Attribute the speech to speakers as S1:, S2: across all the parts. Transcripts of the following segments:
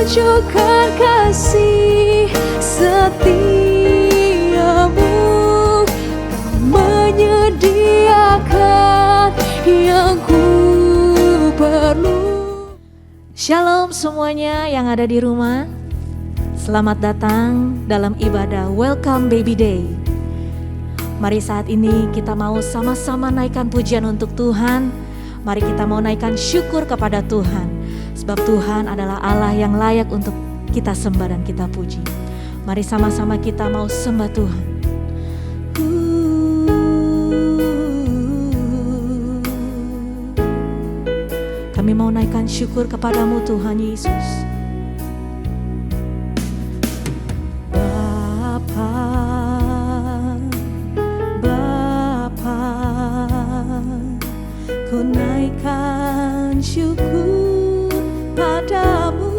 S1: tunjukkan kasih setiamu, menyediakan yang ku perlu. Shalom semuanya yang ada di rumah. Selamat datang dalam ibadah Welcome Baby Day. Mari saat ini kita mau sama-sama naikkan pujian untuk Tuhan. Mari kita mau naikkan syukur kepada Tuhan. Sebab Tuhan adalah Allah yang layak untuk kita sembah dan kita puji. Mari sama-sama kita mau sembah Tuhan. Kami mau naikkan syukur kepadamu Tuhan Yesus. Ku naikkan syukur padamu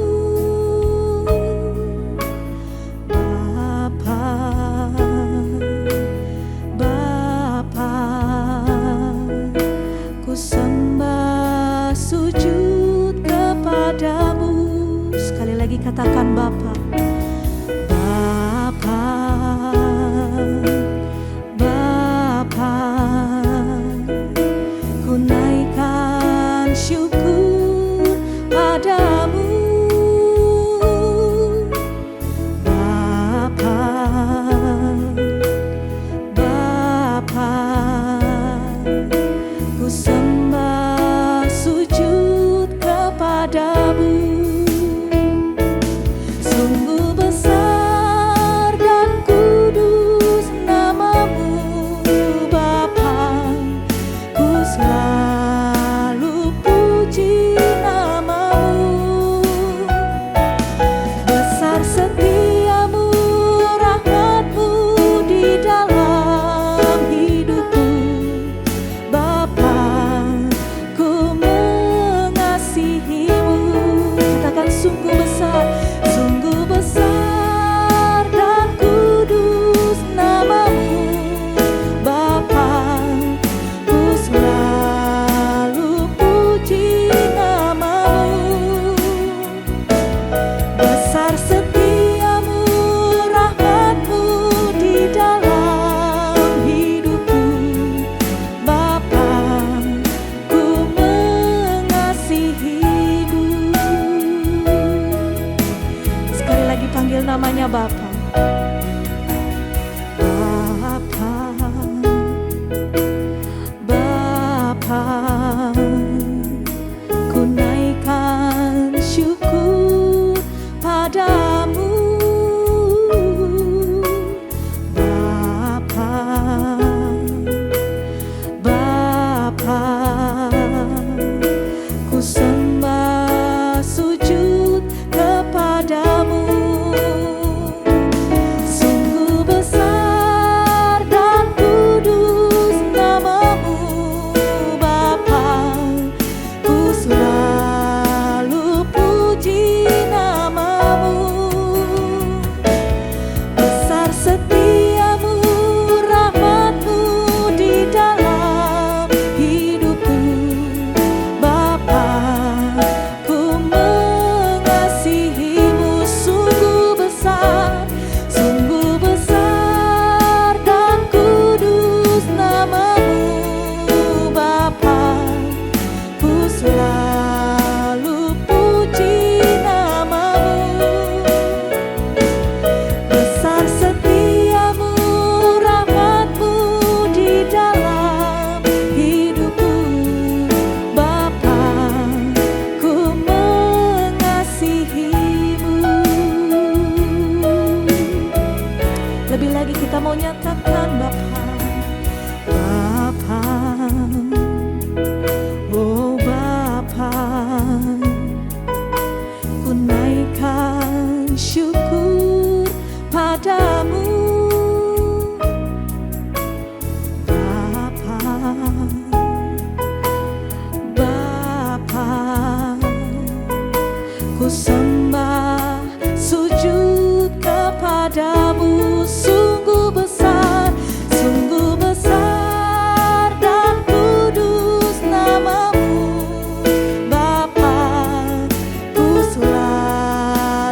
S1: Bapa, Bapa, ku sembah sujud kepadamu. Sekali lagi katakan Bapa, Bapa, Bapa, naikkan syukur padamu Bapa, Bapa, ku sembah sujud kepadamu. Sungguh besar dan kudus namamu Bapa, ku selalu puji namamu. Besar setiamu, rahmatmu di dalam hidupku Bapa, ku mengasihimu. Katakan sungguh besar, sungguh besar dan kudus namamu Bapa, ku selalu puji namamu. Besar setiamu, rahmatmu di dalam hidupku Bapa, ku mengasihimu. Sekali lagi panggil namanya Bapa. Bapa, Bapa, ku naikkan syukur padamu Bapa, Bapa, ku sembah sujud kepadamu. Sungguh besar dan kudus namamu Bapa, ku selalu puji namamu. Besar setiamu, rahmatmu di dalam hidupku Bapa, ku mengasihimu. Sungguh besar dan kudus namamu Bapa, ku selalu puji namamu. Besar setiamu, rahmatmu di dalam hidupku Bapa, ku mengasihimu. Lebih lagi kita mau nyatakan Bapa, Bapa, oh Bapa, ku naikkan syukur padamu Bapa, Bapa, ku sembah sujud kepadamu. Sungguh besar dan kudus namamu Bapa, ku selalu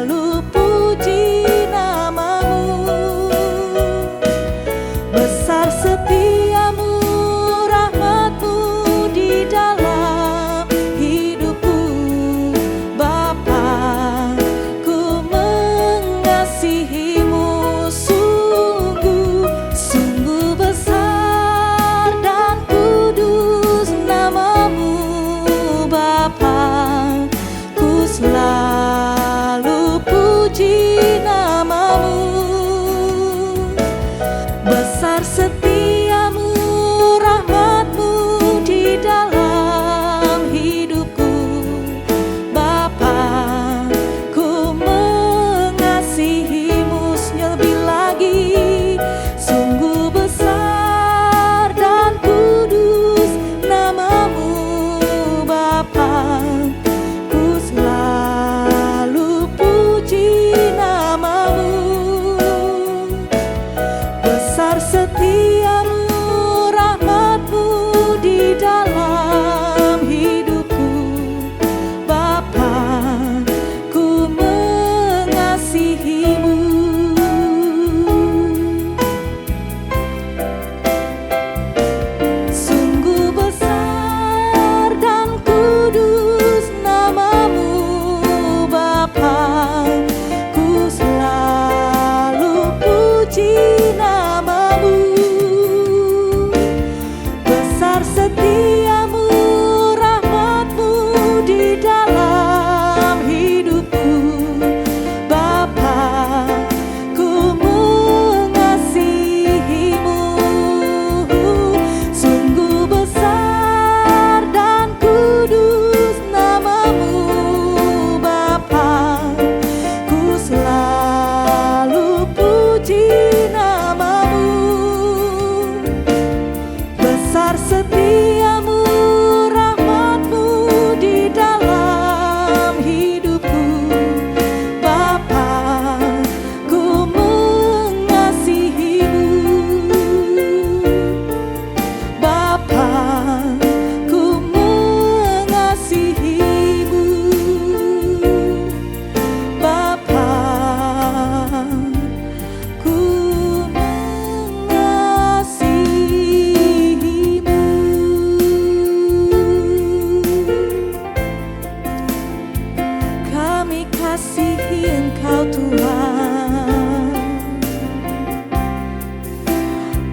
S1: mengasihi Engkau Tuhan.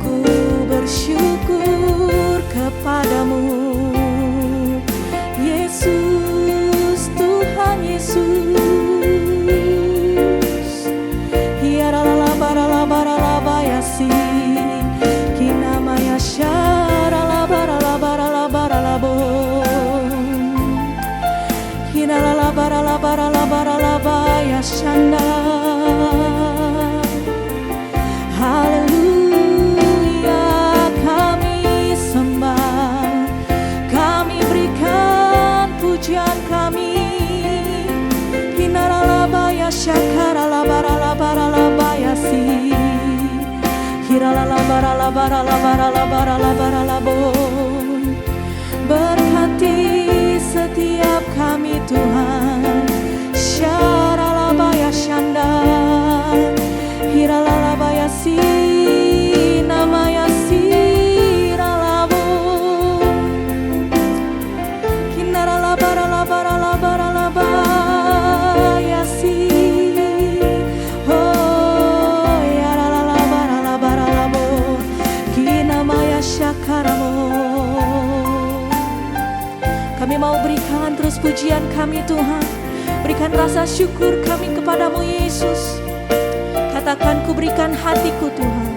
S1: Ku bersyukur kepadamu Yesus, Tuhan Yesus. Hiaralabaralabaralabayasi kinamaya syaralabaralabaralabaralabo. Hinalalabaralabaralabaralabayashanda. Haleluya, kami sembah, kami berikan pujian kami. Hinaralabaya syakaralabaralabaralabayasi. Hiralalabaralabaralabaralabaralabo. Berkati setiap kami Tuhan. Syaralabaya syanda. Hiralalabaya si namaya siralabo. Hinaralabaralabaralabaralabaya si. Oh yaralalabaralabaralabo. Kinamaya syakaramo. Kami mau berikan terus pujian kami Tuhan. Berikan rasa syukur kami kepadamu Yesus. Katakan, ku berikan hatiku Tuhan.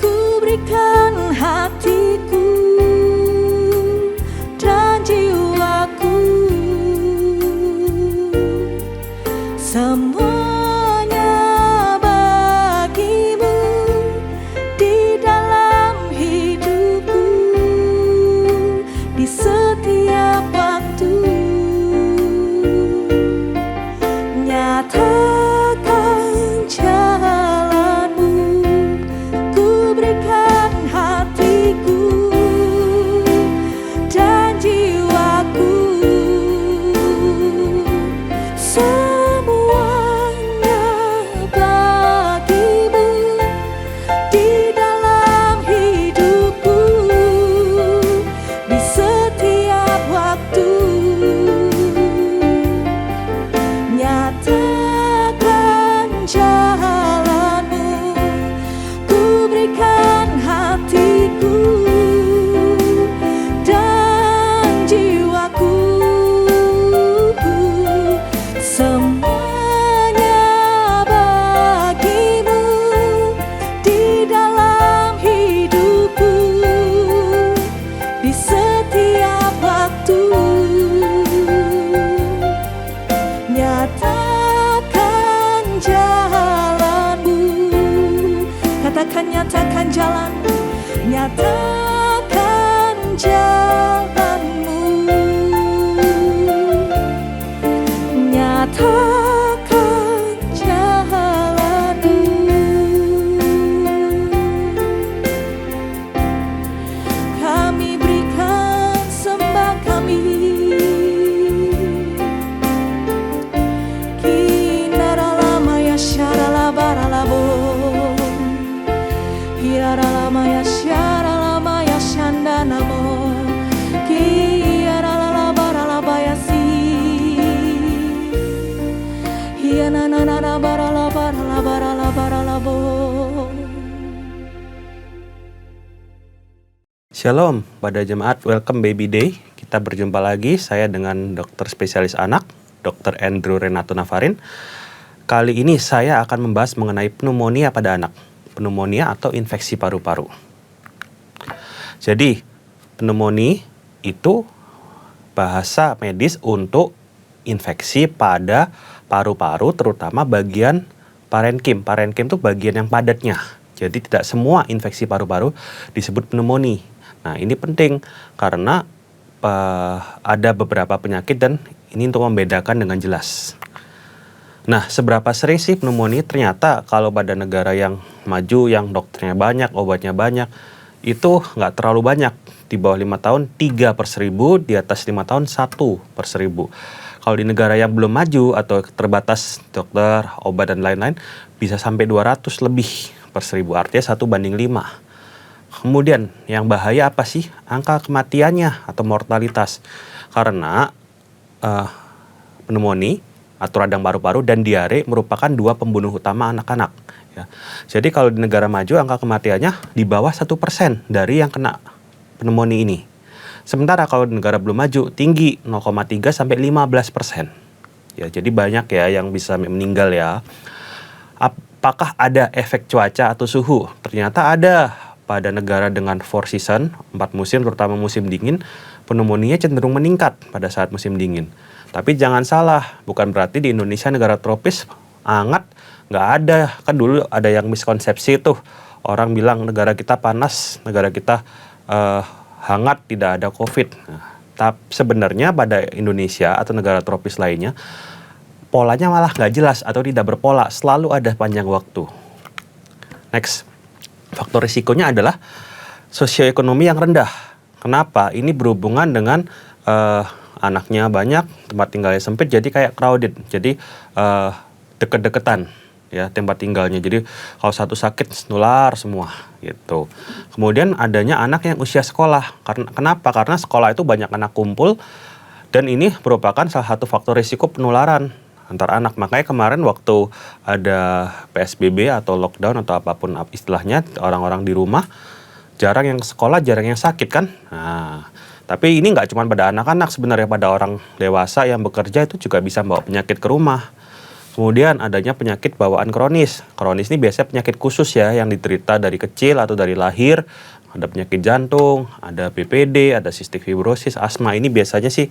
S1: Ku berikan hatiku dan jiwaku, semuanya bagimu di dalam hidupku, di setiap waktu. Nyatakan jalanmu, ku berikan hatiku dan jiwaku, semuanya bagimu di dalam hidupku, di setiap waktu. Nyatakan jalanmu, ku berikan hatiku dan jiwaku, semuanya bagimu di dalam hidupku, di setiap waktu. Nyatakan jalanmu. Katakan, nyatakan jalanmu. Nyatakan jalanmu. Nyatakan jalanmu. Kami berikan sembah kami. Kinaralamaya syaralabaralabo. Hiaralamaya syaralamaya syandanamo. Kiaralalabaralabayasi. Hianananarabaralabaralabaralabo.
S2: Shalom, pada jemaat Welcome Baby Day. Kita berjumpa lagi, saya dengan dokter spesialis anak, Dr. Andrew Renato Navarin. Kali ini saya akan membahas mengenai pneumonia pada anak. Pneumonia atau infeksi paru-paru. Jadi, pneumonia itu bahasa medis untuk infeksi pada paru-paru, terutama bagian parenkim. Parenkim itu bagian yang padatnya. Jadi tidak semua infeksi paru-paru disebut pneumonia. Nah, ini penting karena ada beberapa penyakit dan ini untuk membedakan dengan jelas. Nah, seberapa sering sih pneumonia? Ternyata kalau pada negara yang maju, yang dokternya banyak, obatnya banyak, itu nggak terlalu banyak. Di bawah 5 tahun 3/1000, di atas 5 tahun 1/1000. Kalau di negara yang belum maju atau terbatas dokter, obat dan lain-lain, bisa sampai 200 lebih per 1000, artinya 1/5. Kemudian yang bahaya apa sih? Angka kematiannya atau mortalitas. Karena pneumonia atau radang paru-paru dan diare merupakan 2 pembunuh utama anak-anak. Ya. Jadi kalau di negara maju angka kematiannya di bawah 1% dari yang kena pneumonia ini. Sementara kalau di negara belum maju tinggi 0,3 sampai 15%. Ya, jadi banyak ya yang bisa meninggal ya. Apakah ada efek cuaca atau suhu? Ternyata ada. Pada negara dengan 4 season, 4 musim terutama musim dingin, pneumonia cenderung meningkat pada saat musim dingin. Tapi jangan salah, bukan berarti di Indonesia negara tropis hangat nggak ada. Kan dulu ada yang miskonsepsi tuh, orang bilang negara kita panas, negara kita hangat, tidak ada COVID. Nah, tapi sebenarnya pada Indonesia atau negara tropis lainnya, polanya malah nggak jelas atau tidak berpola, selalu ada panjang waktu. Next, faktor risikonya adalah sosioekonomi yang rendah. Kenapa? Ini berhubungan dengan anaknya banyak, tempat tinggalnya sempit, jadi kayak crowded, jadi deket-deketan ya tempat tinggalnya. Jadi kalau satu sakit nular semua gitu. Kemudian adanya anak yang usia sekolah. Kenapa? Karena sekolah itu banyak anak kumpul dan ini merupakan salah satu faktor risiko penularan antar anak. Makanya kemarin waktu ada PSBB atau lockdown atau apapun istilahnya, orang-orang di rumah, jarang yang sekolah, jarang yang sakit kan. Nah, tapi ini nggak cuma pada anak-anak, sebenarnya pada orang dewasa yang bekerja itu juga bisa bawa penyakit ke rumah. Kemudian adanya penyakit bawaan kronis. Kronis ini biasanya penyakit khusus ya, yang diterita dari kecil atau dari lahir. Ada penyakit jantung, ada BPD, ada cystic fibrosis, asma. Ini biasanya sih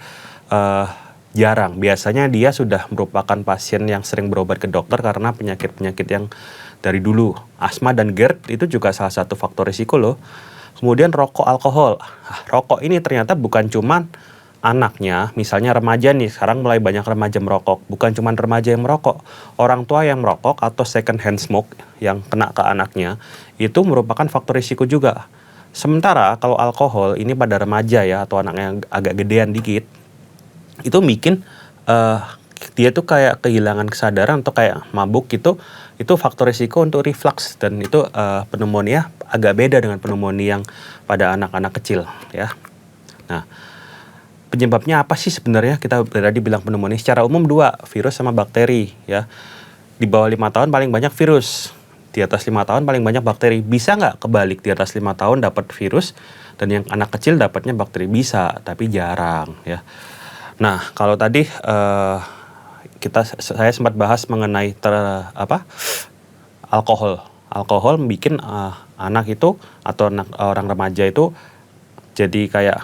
S2: jarang. Biasanya dia sudah merupakan pasien yang sering berobat ke dokter karena penyakit-penyakit yang dari dulu. Asma dan GERD itu juga salah satu faktor risiko loh. Kemudian rokok, alkohol. Rokok ini ternyata bukan cuman anaknya, misalnya remaja nih, sekarang mulai banyak remaja merokok. Bukan cuma remaja yang merokok, orang tua yang merokok atau second hand smoke yang kena ke anaknya, itu merupakan faktor risiko juga. Sementara kalau alkohol ini pada remaja ya, atau anak yang agak gedean dikit, itu bikin dia tuh kayak kehilangan kesadaran atau kayak mabuk gitu. Itu faktor risiko untuk reflux, dan itu pneumonia agak beda dengan pneumonia yang pada anak-anak kecil ya. Nah, penyebabnya apa sih sebenarnya? Kita tadi bilang pneumonia secara umum 2, virus sama bakteri ya. Di bawah 5 tahun paling banyak virus, di atas 5 tahun paling banyak bakteri. Bisa nggak kebalik, di atas 5 tahun dapat virus dan yang anak kecil dapatnya bakteri? Bisa, tapi jarang ya. Nah, kalau tadi saya sempat bahas mengenai alkohol. Alkohol bikin anak itu atau orang remaja itu jadi kayak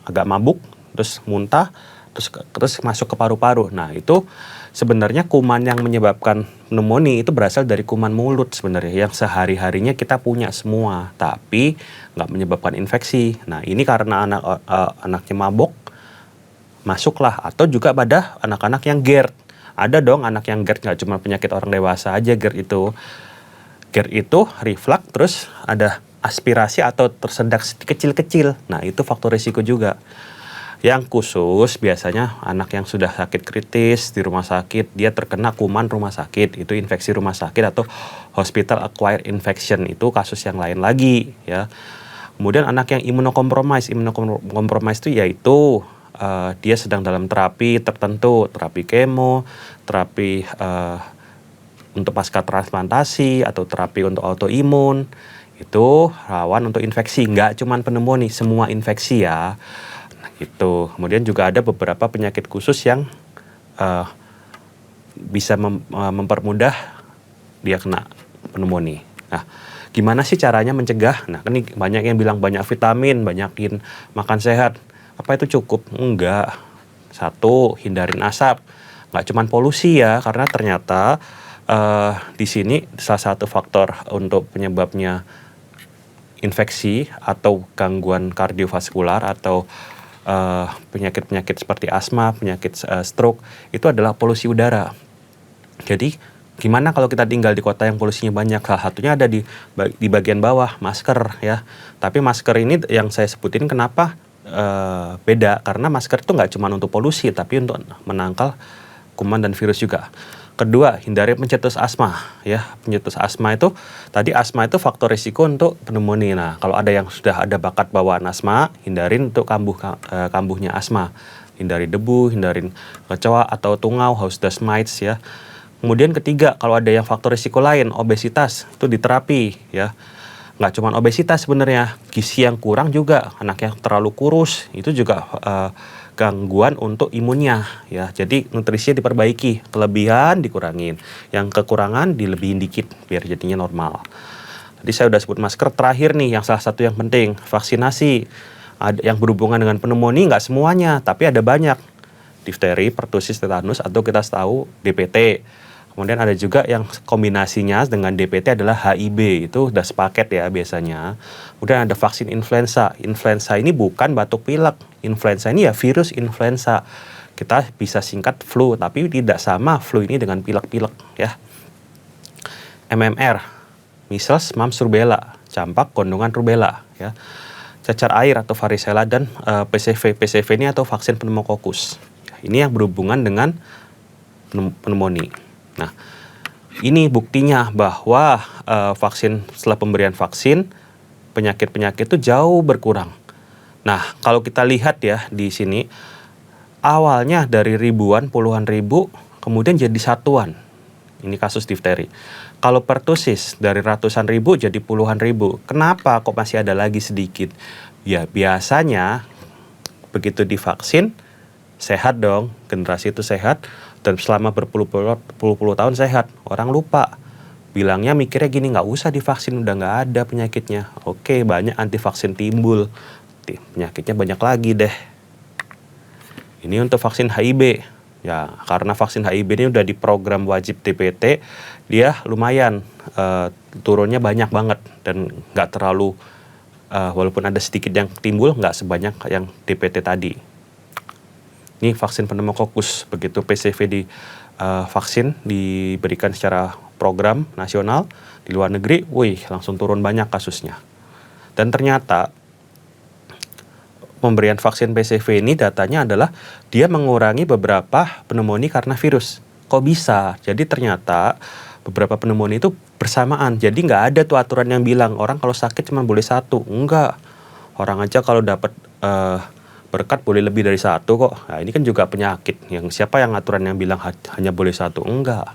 S2: agak mabuk, terus muntah, terus masuk ke paru-paru. Nah, itu sebenarnya kuman yang menyebabkan pneumonia itu berasal dari kuman mulut sebenarnya, yang sehari-harinya kita punya semua, tapi nggak menyebabkan infeksi. Nah, ini karena anaknya mabuk, masuklah. Atau juga pada anak-anak yang GERD. Ada dong anak yang GERD, nggak cuma penyakit orang dewasa aja GERD itu. GERD itu reflux, terus ada aspirasi atau tersendak kecil-kecil. Nah, itu faktor risiko juga. Yang khusus biasanya anak yang sudah sakit kritis di rumah sakit, dia terkena kuman rumah sakit, itu infeksi rumah sakit atau hospital acquired infection, itu kasus yang lain lagi ya. Kemudian anak yang imunokompromis itu yaitu dia sedang dalam terapi tertentu, terapi kemo, terapi untuk pasca transplantasi atau terapi untuk autoimun, itu rawan untuk infeksi. Nggak cuma pneumonia, semua infeksi ya. Nah, gitu. Kemudian juga ada beberapa penyakit khusus yang bisa mempermudah dia kena pneumonia. Nah, gimana sih caranya mencegah? Nah, ini banyak yang bilang banyak vitamin, banyakin makan sehat. Apa itu cukup? Enggak. 1, hindarin asap. Nggak cuma polusi ya, karena ternyata di sini salah satu faktor untuk penyebabnya infeksi atau gangguan kardiovaskular atau penyakit-penyakit seperti asma, penyakit stroke, itu adalah polusi udara. Jadi gimana kalau kita tinggal di kota yang polusinya banyak? Salah satunya ada di bagian bawah, masker ya. Tapi masker ini yang saya sebutin kenapa beda, karena masker itu nggak cuma untuk polusi, tapi untuk menangkal kuman dan virus juga. Kedua, hindari pencetus asma ya. Pencetus asma itu, tadi asma itu faktor risiko untuk pneumonia. Nah, kalau ada yang sudah ada bakat bawaan asma, hindarin untuk kambuhnya asma hindari debu, hindarin kecoa atau tungau, house dust mites ya. Kemudian ketiga, kalau ada yang faktor risiko lain, obesitas, itu diterapi ya. Nggak cuma obesitas sebenarnya, gizi yang kurang juga, anak yang terlalu kurus, itu juga gangguan untuk imunnya ya. Jadi nutrisinya diperbaiki, kelebihan dikurangin, yang kekurangan dilebihin dikit biar jadinya normal. Tadi saya udah sebut masker, terakhir nih yang salah satu yang penting, vaksinasi. Ada yang berhubungan dengan pneumonia, nggak semuanya, tapi ada banyak. Difteri, pertusis, tetanus, atau kita tahu DPT. Kemudian ada juga yang kombinasinya dengan DPT adalah HIB, itu udah sepaket ya biasanya. Kemudian ada vaksin influenza. Influenza ini bukan batuk pilek. Influenza ini ya virus influenza. Kita bisa singkat flu, tapi tidak sama flu ini dengan pilek-pilek ya. MMR, measles, mumps, rubella, campak, gondongan, rubella ya. Cacar air atau varicella dan PCV. PCV ini atau vaksin pneumokokus. Ini yang berhubungan dengan pneumonia. Nah, ini buktinya bahwa vaksin setelah pemberian vaksin penyakit-penyakit itu jauh berkurang. Nah, kalau kita lihat ya di sini awalnya dari ribuan, puluhan ribu, kemudian jadi satuan. Ini kasus difteri. Kalau pertusis dari ratusan ribu jadi puluhan ribu. Kenapa kok masih ada lagi sedikit? Ya biasanya begitu divaksin sehat dong, generasi itu sehat. Dan selama berpuluh-puluh tahun sehat, orang lupa. Bilangnya mikirnya gini, nggak usah divaksin, udah nggak ada penyakitnya. Oke, banyak anti vaksin timbul. Penyakitnya banyak lagi deh. Ini untuk vaksin HIB. Ya, karena vaksin HIB ini udah diprogram wajib DPT, dia lumayan turunnya banyak banget. Dan nggak terlalu, walaupun ada sedikit yang timbul, nggak sebanyak yang DPT tadi. Ini vaksin pneumokokus, begitu PCV di vaksin diberikan secara program nasional di luar negeri, wih langsung turun banyak kasusnya. Dan ternyata pemberian vaksin PCV ini datanya adalah dia mengurangi beberapa pneumonia karena virus. Kok bisa? Jadi ternyata beberapa pneumonia itu bersamaan. Jadi nggak ada tuh aturan yang bilang orang kalau sakit cuma boleh satu. Enggak. Orang aja kalau dapat berkat boleh lebih dari satu kok. Nah, ini kan juga penyakit. Yang siapa yang aturan yang bilang hanya boleh satu? Enggak.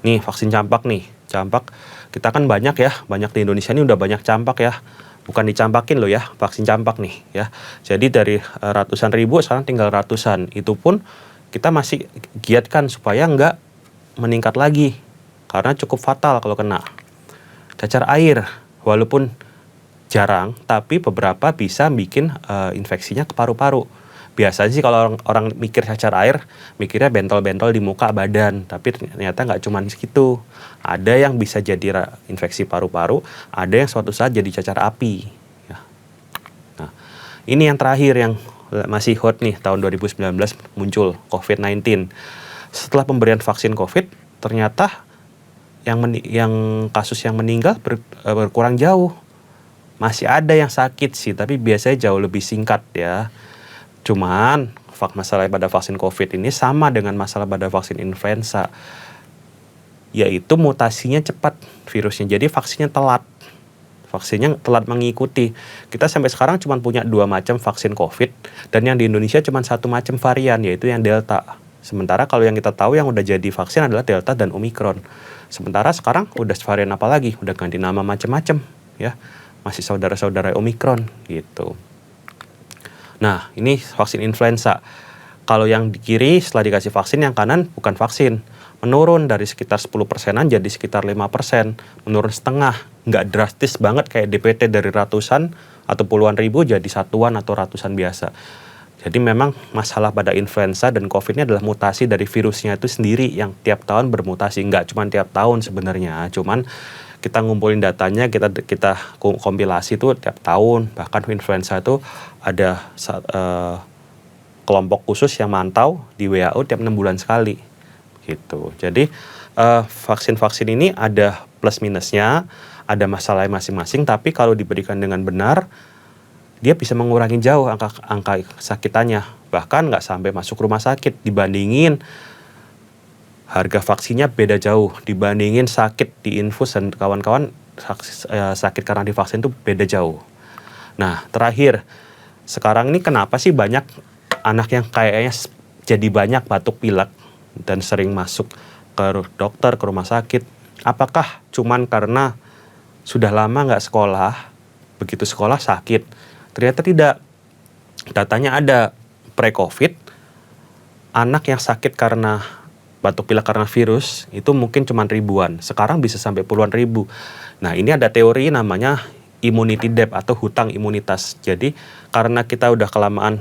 S2: Nih vaksin campak nih. Campak kita kan banyak ya. Banyak di Indonesia ini udah banyak campak ya. Bukan dicampakin loh ya, vaksin campak nih ya. Jadi dari ratusan ribu sekarang tinggal ratusan. Itu pun kita masih giatkan supaya enggak meningkat lagi. Karena cukup fatal kalau kena. Cacar air walaupun jarang, tapi beberapa bisa bikin infeksinya ke paru-paru. Biasanya sih kalau orang mikir cacar air, mikirnya bentol-bentol di muka badan. Tapi ternyata nggak cuma segitu. Ada yang bisa jadi infeksi paru-paru, ada yang suatu saat jadi cacar api. Ya. Nah, ini yang terakhir yang masih hot nih, tahun 2019 muncul, COVID-19. Setelah pemberian vaksin COVID, ternyata yang kasus yang meninggal berkurang jauh. Masih ada yang sakit sih, tapi biasanya jauh lebih singkat ya. Cuman masalah pada vaksin COVID ini sama dengan masalah pada vaksin influenza, yaitu mutasinya cepat virusnya. Jadi vaksinnya telat mengikuti. Kita sampai sekarang cuma punya 2 macam vaksin COVID, dan yang di Indonesia cuma 1 macam varian, yaitu yang Delta. Sementara kalau yang kita tahu yang udah jadi vaksin adalah Delta dan Omicron. Sementara sekarang udah varian apa lagi? Udah ganti nama macam-macam ya. Masih saudara-saudara Omicron gitu. Nah, ini vaksin influenza. Kalau yang di kiri setelah dikasih vaksin, yang kanan bukan vaksin. Menurun dari sekitar 10%-an jadi sekitar 5%. Menurun setengah. Nggak drastis banget kayak DPT dari ratusan atau puluhan ribu jadi satuan atau ratusan biasa. Jadi memang masalah pada influenza dan COVID ini adalah mutasi dari virusnya itu sendiri yang tiap tahun bermutasi. Nggak cuma tiap tahun sebenarnya, cuman kita ngumpulin datanya, kita kompilasi itu tiap tahun. Bahkan influenza itu ada kelompok khusus yang mantau di WHO tiap 6 bulan sekali gitu. Jadi vaksin-vaksin ini ada plus minusnya, ada masalah masing-masing, tapi kalau diberikan dengan benar dia bisa mengurangi jauh angka kesakitannya. Bahkan nggak sampai masuk rumah sakit. Dibandingin harga vaksinnya beda jauh, dibandingin sakit di infus dan kawan-kawan sakit karena divaksin itu beda jauh. Nah, terakhir, sekarang ini kenapa sih banyak anak yang kayaknya jadi banyak batuk pilek dan sering masuk ke dokter, ke rumah sakit, apakah cuman karena sudah lama nggak sekolah, begitu sekolah sakit? Ternyata tidak. Datanya ada pre-COVID, anak yang sakit karena batuk pilek karena virus itu mungkin cuma ribuan, sekarang bisa sampai puluhan ribu. Nah, ini ada teori namanya immunity debt atau hutang imunitas. Jadi karena kita udah kelamaan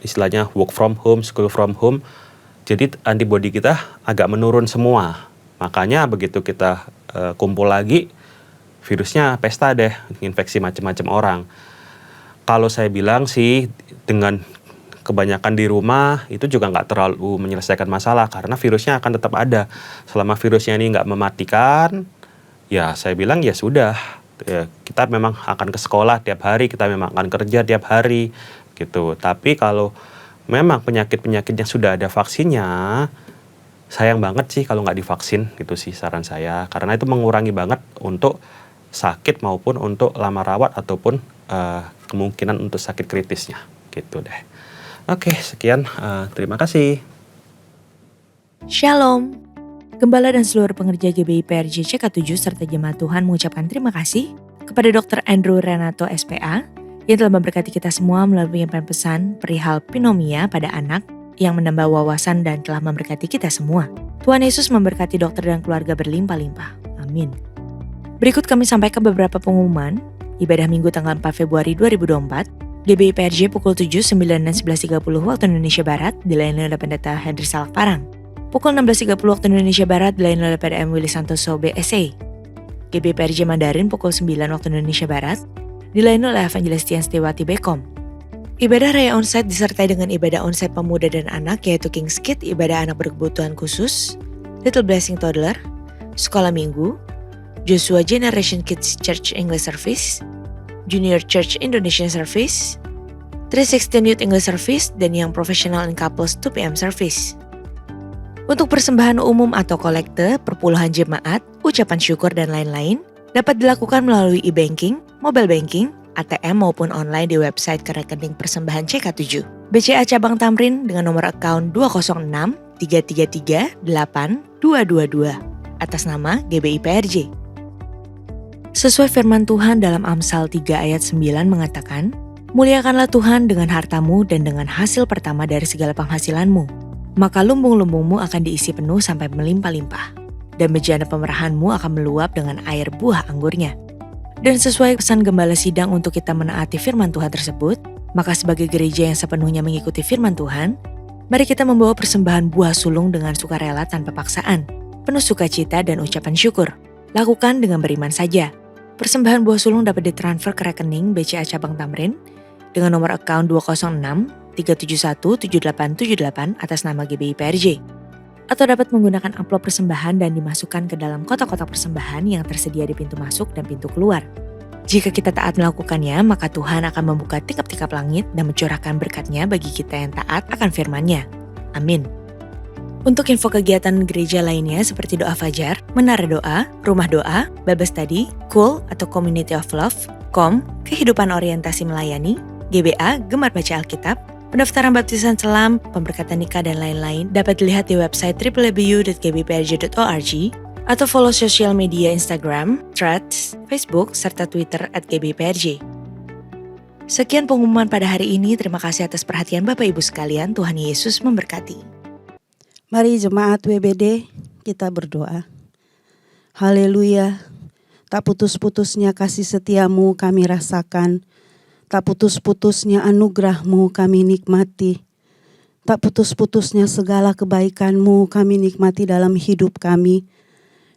S2: istilahnya work from home, school from home, jadi antibodi kita agak menurun semua. Makanya begitu kita kumpul lagi, virusnya pesta deh, infeksi macam-macam orang. Kalau saya bilang sih dengan kebanyakan di rumah itu juga nggak terlalu menyelesaikan masalah karena virusnya akan tetap ada. Selama virusnya ini nggak mematikan, ya saya bilang ya sudah. Ya, kita memang akan ke sekolah tiap hari, kita memang akan kerja tiap hari gitu. Tapi kalau memang penyakit-penyakit yang sudah ada vaksinnya, sayang banget sih kalau nggak divaksin, gitu sih saran saya. Karena itu mengurangi banget untuk sakit maupun untuk lama rawat ataupun kemungkinan untuk sakit kritisnya, gitu deh. Oke, sekian. Terima kasih.
S3: Shalom. Gembala dan seluruh pengerja GBI PRJ CK7 serta jemaat Tuhan mengucapkan terima kasih kepada Dr. Andrew Renato SPA yang telah memberkati kita semua melalui penyampaian pesan perihal pinomia pada anak yang menambah wawasan dan telah memberkati kita semua. Tuhan Yesus memberkati dokter dan keluarga berlimpah-limpah. Amin. Berikut kami sampaikan beberapa pengumuman ibadah Minggu tanggal 4 Februari 2024, GBI PRJ pukul 7, 9, dan 11.30 waktu Indonesia Barat dilayani oleh Pendeta Henry Salak Parang. Pukul 16.30 waktu Indonesia Barat dilayani oleh PDM Willy Santoso BSA. GBI PRJ Mandarin pukul 9 waktu Indonesia Barat dilayani oleh Evangelis Tian Setiawati Bekom. Ibadah Raya Onsite disertai dengan ibadah onsite pemuda dan anak yaitu King's Kid, ibadah anak berkebutuhan khusus, Little Blessing Toddler, Sekolah Minggu, Joshua Generation Kids Church English Service, Junior Church Indonesian Service, 316 Youth English Service, dan yang Professional and Couples 2 PM Service. Untuk persembahan umum atau kolekte, perpuluhan jemaat, ucapan syukur, dan lain-lain dapat dilakukan melalui e-banking, mobile banking, ATM maupun online di website ke rekening persembahan CK7. BCA Cabang Tamrin dengan nomor akun 206 333 8222 atas nama GBI PRJ. Sesuai firman Tuhan dalam Amsal 3 ayat 9 mengatakan, "Muliakanlah Tuhan dengan hartamu dan dengan hasil pertama dari segala penghasilanmu. Maka lumbung-lumbungmu akan diisi penuh sampai melimpah-limpah, dan bejana pemerahanmu akan meluap dengan air buah anggurnya." Dan sesuai pesan Gembala Sidang untuk kita menaati firman Tuhan tersebut, maka sebagai gereja yang sepenuhnya mengikuti firman Tuhan, mari kita membawa persembahan buah sulung dengan sukarela tanpa paksaan, penuh sukacita dan ucapan syukur. Lakukan dengan beriman saja. Persembahan buah sulung dapat ditransfer ke rekening BCA Cabang Tamrin dengan nomor akun 206 371 7878 atas nama GBI PRJ. Atau dapat menggunakan amplop persembahan dan dimasukkan ke dalam kotak-kotak persembahan yang tersedia di pintu masuk dan pintu keluar. Jika kita taat melakukannya, maka Tuhan akan membuka tikap-tikap langit dan mencurahkan berkat-Nya bagi kita yang taat akan firman-Nya. Amin. Untuk info kegiatan gereja lainnya seperti doa fajar, menara doa, rumah doa, Bible study, Cool atau Community of Love, KOM, kehidupan orientasi melayani, GBA, gemar baca Alkitab, pendaftaran baptisan selam, pemberkatan nikah dan lain-lain dapat dilihat di website www.gbprj.org atau follow sosial media Instagram, Threads, Facebook, serta Twitter @gbprj. Sekian pengumuman pada hari ini. Terima kasih atas perhatian Bapak Ibu sekalian. Tuhan Yesus memberkati.
S4: Mari jemaat WBD kita berdoa. Haleluya. Tak putus-putusnya kasih setiamu kami rasakan. Tak putus-putusnya anugerahmu kami nikmati. Tak putus-putusnya segala kebaikanmu kami nikmati dalam hidup kami.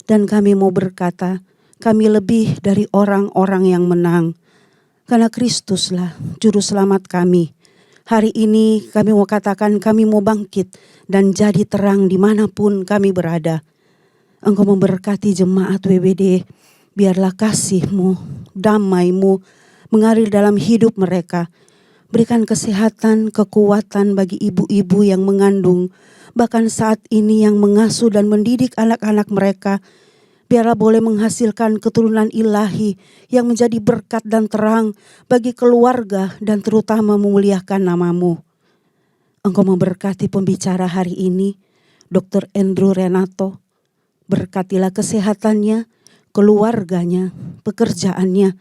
S4: Dan kami mau berkata, kami lebih dari orang-orang yang menang. Karena Kristuslah juru selamat kami. Hari ini kami mau katakan kami mau bangkit dan jadi terang dimanapun kami berada. Engkau memberkati jemaat WBD, biarlah kasih-Mu, damai-Mu mengalir dalam hidup mereka. Berikan kesehatan, kekuatan bagi ibu-ibu yang mengandung, bahkan saat ini yang mengasuh dan mendidik anak-anak mereka. Biarlah boleh menghasilkan keturunan ilahi yang menjadi berkat dan terang bagi keluarga dan terutama memuliakan nama-Mu. Engkau memberkati pembicara hari ini, Dr. Andrew Renato. Berkatilah kesehatannya, keluarganya, pekerjaannya.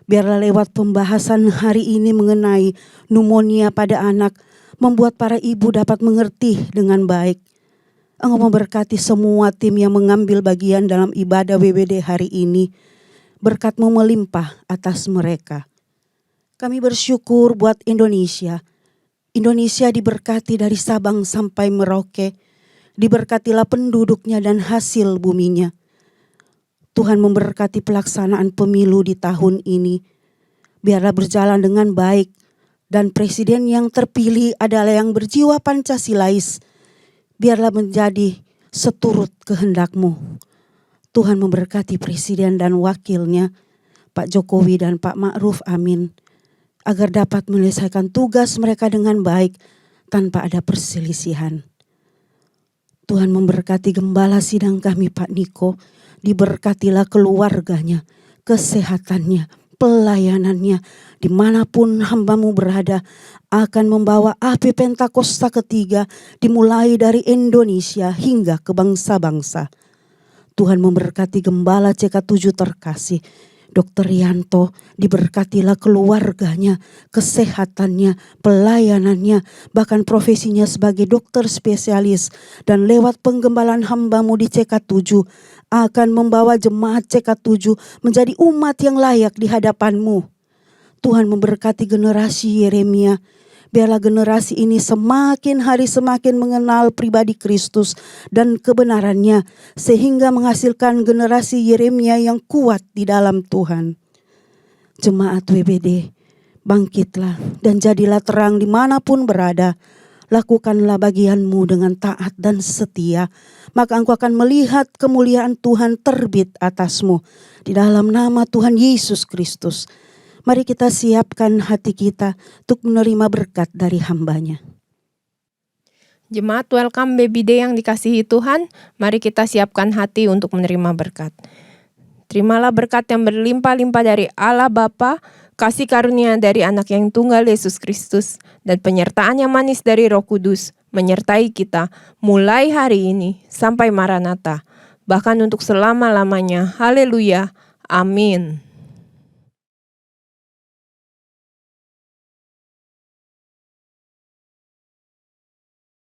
S4: Biarlah lewat pembahasan hari ini mengenai pneumonia pada anak, membuat para ibu dapat mengerti dengan baik. Engkau memberkati semua tim yang mengambil bagian dalam ibadah WBD hari ini. Berkat-Mu melimpah atas mereka. Kami bersyukur buat Indonesia. Indonesia diberkati dari Sabang sampai Merauke. Diberkatilah penduduknya dan hasil buminya. Tuhan memberkati pelaksanaan pemilu di tahun ini. Biarlah berjalan dengan baik. Dan presiden yang terpilih adalah yang berjiwa Pancasilais. Biarlah menjadi seturut kehendak-Mu. Tuhan memberkati presiden dan wakilnya, Pak Jokowi dan Pak Ma'ruf, amin. Agar dapat menyelesaikan tugas mereka dengan baik tanpa ada perselisihan. Tuhan memberkati gembala sidang kami Pak Niko. Diberkatilah keluarganya, kesehatannya, pelayanannya. Dimanapun hamba-Mu berada akan membawa api Pentakosta ketiga dimulai dari Indonesia hingga ke bangsa-bangsa. Tuhan memberkati gembala CK7 terkasih. Dr. Rianto, diberkatilah keluarganya, kesehatannya, pelayanannya, bahkan profesinya sebagai dokter spesialis. Dan lewat penggembalaan hamba-Mu di CK7 akan membawa jemaat CK7 menjadi umat yang layak di hadapan-Mu. Tuhan memberkati generasi Yeremia. Biarlah generasi ini semakin hari semakin mengenal pribadi Kristus dan kebenarannya, sehingga menghasilkan generasi Yeremia yang kuat di dalam Tuhan. Jemaat WBD, bangkitlah dan jadilah terang dimanapun berada. Lakukanlah bagian-Mu dengan taat dan setia, maka engkau akan melihat kemuliaan Tuhan terbit atas-Mu. Di dalam nama Tuhan Yesus Kristus. Mari kita siapkan hati kita untuk menerima berkat dari hamba-Nya.
S5: Jemaat Welcome Baby Day yang dikasihi Tuhan, mari kita siapkan hati untuk menerima berkat. Terimalah berkat yang berlimpah-limpah dari Allah Bapa, kasih karunia dari Anak yang tunggal Yesus Kristus, dan penyertaan yang manis dari Roh Kudus menyertai kita mulai hari ini sampai Maranatha, bahkan untuk selama-lamanya. Haleluya. Amin.